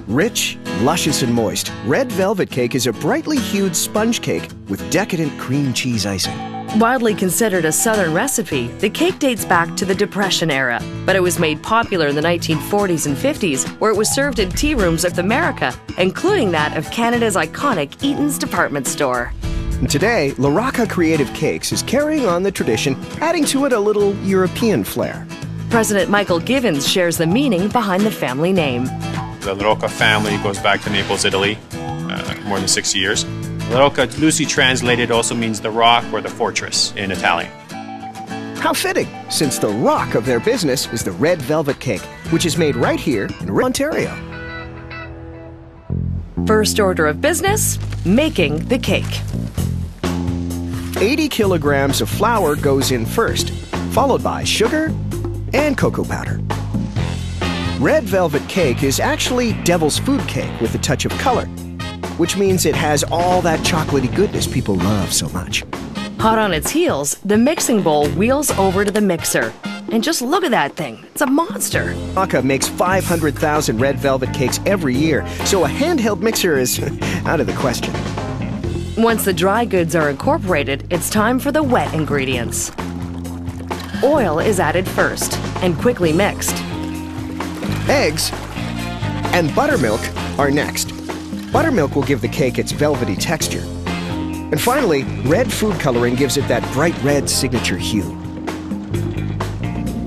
Rich, luscious, and moist, red velvet cake is a brightly hued sponge cake with decadent cream cheese icing. Widely considered a Southern recipe, the cake dates back to the Depression era, but it was made popular in the 1940s and 50s, where it was served in tea rooms of America, including that of Canada's iconic Eaton's department store. And today, La Rocca Creative Cakes is carrying on the tradition, adding to it a little European flair. President Michael Givens shares the meaning behind the family name. The Rocca family goes back to Naples, Italy, more than 60 years. Rocca, loosely translated, also means the rock or the fortress in Italian. How fitting, since the rock of their business is the red velvet cake, which is made right here in Ontario. First order of business, making the cake. 80 kilograms of flour goes in first, followed by sugar and cocoa powder. Red velvet cake is actually devil's food cake with a touch of color, which means it has all that chocolatey goodness people love so much. Hot on its heels, the mixing bowl wheels over to the mixer. And just look at that thing, it's a monster. Rocca makes 500,000 red velvet cakes every year, so a handheld mixer is out of the question. Once the dry goods are incorporated, it's time for the wet ingredients. Oil is added first and quickly mixed. Eggs and buttermilk are next. Buttermilk will give the cake its velvety texture. And finally, red food coloring gives it that bright red signature hue.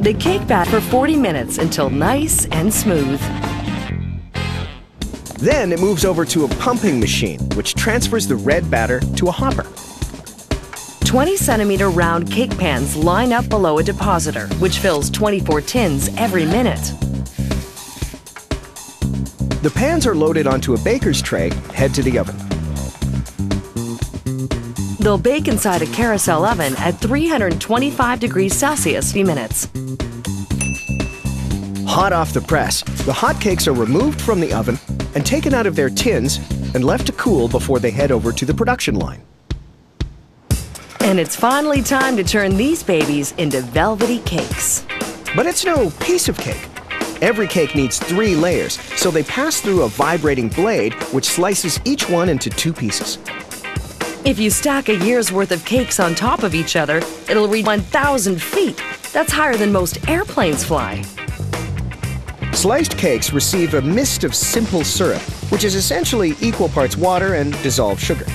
The cake bat for 40 minutes until nice and smooth. Then it moves over to a pumping machine, which transfers the red batter to a hopper. 20-centimeter round cake pans line up below a depositor, which fills 24 tins every minute. The pans are loaded onto a baker's tray, head to the oven. They'll bake inside a carousel oven at 325 degrees Celsius for minutes. Hot off the press, the hot cakes are removed from the oven and taken out of their tins and left to cool before they head over to the production line. And it's finally time to turn these babies into velvety cakes. But it's no piece of cake. Every cake needs 3 layers, so they pass through a vibrating blade which slices each one into 2 pieces. If you stack a year's worth of cakes on top of each other, it'll reach 1,000 feet. That's higher than most airplanes fly. Sliced cakes receive a mist of simple syrup, which is essentially equal parts water and dissolved sugar.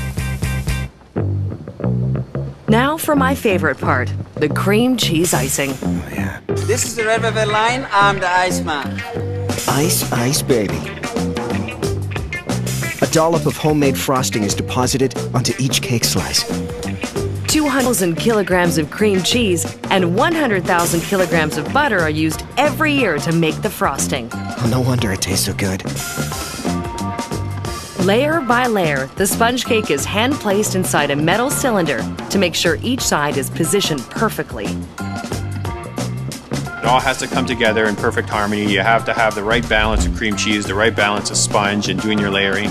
Now for my favorite part, the cream cheese icing. Oh, yeah. This is the red velvet line. I'm the Iceman. Ice, ice, baby. A dollop of homemade frosting is deposited onto each cake slice. 200,000 kilograms of cream cheese and 100,000 kilograms of butter are used every year to make the frosting. Oh, no wonder it tastes so good. Layer by layer, the sponge cake is hand-placed inside a metal cylinder to make sure each side is positioned perfectly. It all has to come together in perfect harmony. You have to have the right balance of cream cheese, the right balance of sponge, and doing your layering.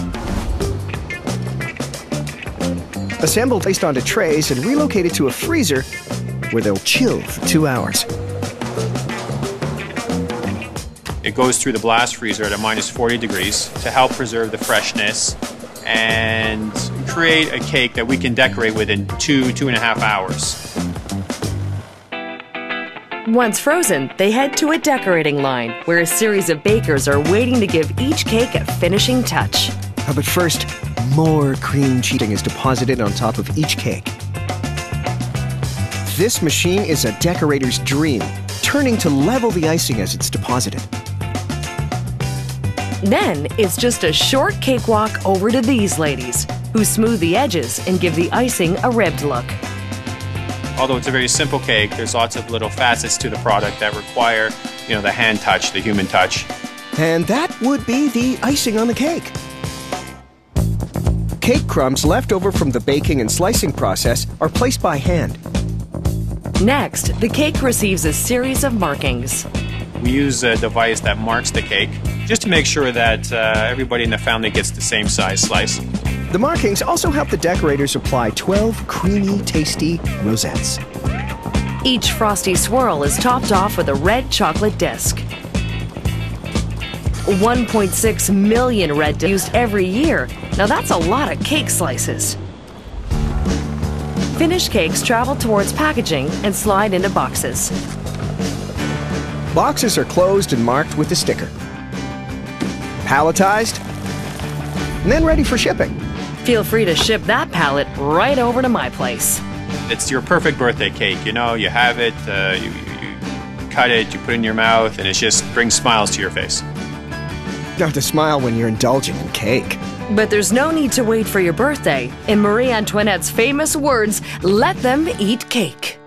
Assembled, placed onto trays, and relocated to a freezer where they'll chill for 2 hours. It goes through the blast freezer at a minus 40 degrees to help preserve the freshness and create a cake that we can decorate within 2.5 hours. Once frozen, they head to a decorating line where a series of bakers are waiting to give each cake a finishing touch. But first, more cream cheese is deposited on top of each cake. This machine is a decorator's dream, turning to level the icing as it's deposited. Then it's just a short cakewalk over to these ladies, who smooth the edges and give the icing a ribbed look. Although it's a very simple cake, there's lots of little facets to the product that require, the hand touch, the human touch. And that would be the icing on the cake. Cake crumbs left over from the baking and slicing process are placed by hand. Next, the cake receives a series of markings. We use a device that marks the cake just to make sure that everybody in the family gets the same size slice. The markings also help the decorators apply 12 creamy, tasty rosettes. Each frosty swirl is topped off with a red chocolate disc. 1.6 million red used every year. Now that's a lot of cake slices. Finished cakes travel towards packaging and slide into boxes. Boxes are closed and marked with a sticker. Palletized, and then ready for shipping. Feel free to ship that pallet right over to my place. It's your perfect birthday cake. You know, you have it, you cut it, you put it in your mouth, and it just brings smiles to your face. Not to smile when you're indulging in cake. But there's no need to wait for your birthday. In Marie Antoinette's famous words, let them eat cake.